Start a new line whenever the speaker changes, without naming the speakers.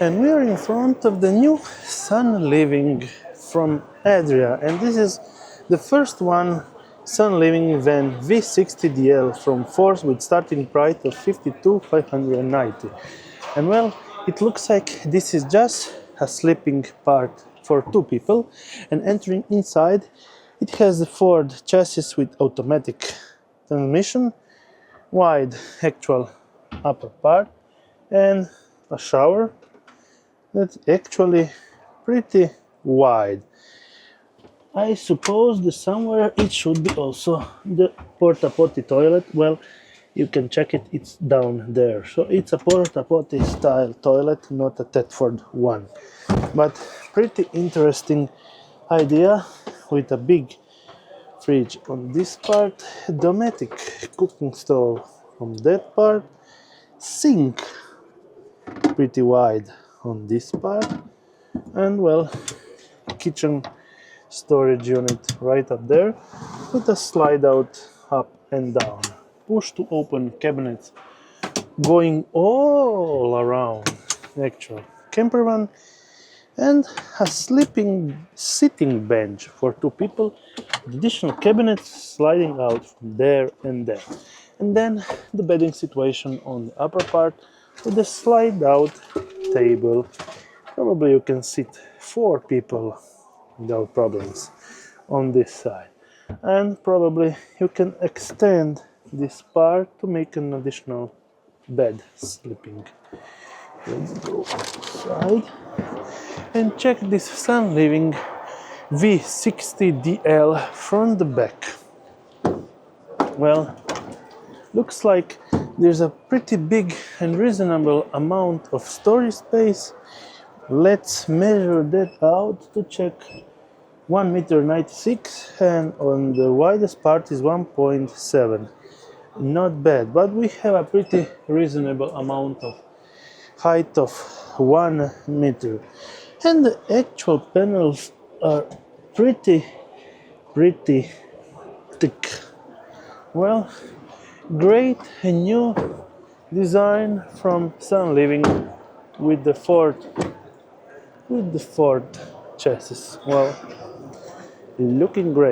And we are in front of the new Sunliving from Adria, and this is the first one, Sunliving van V60 DL from Force with starting price of 52,590. And well, it looks like this is just a sleeping part for two people, and entering inside it has the Ford chassis with automatic transmission, wide actual upper part, and a shower that's actually pretty wide. I suppose that somewhere it should be also the porta potty toilet. Well, you can check it, it's down there. So it's a porta potty style toilet, not a Thetford one. But pretty interesting idea, with a big fridge on this part, Dometic cooking stove on that part, sink pretty wide on this part, and well, kitchen storage unit right up there with a slide out up and down, push to open cabinets going all around, actual campervan, and a sitting bench for two people, additional cabinets sliding out from there and there, and then the bedding situation on the upper part with a slide out table. Probably you can sit 4 people without problems on this side, and probably you can extend this part to make an additional bed sleeping. Let's go outside and check this Sunliving V60 DL from the back. Well, looks like there's a pretty big and reasonable amount of storage space. Let's measure that out to check. 1.96 m, and on the widest part is 1.7. Not bad, but we have a pretty reasonable amount of height of 1 meter, and the actual panels are pretty thick. Well, great and new design from Sunliving with the Ford chassis. Well, looking great.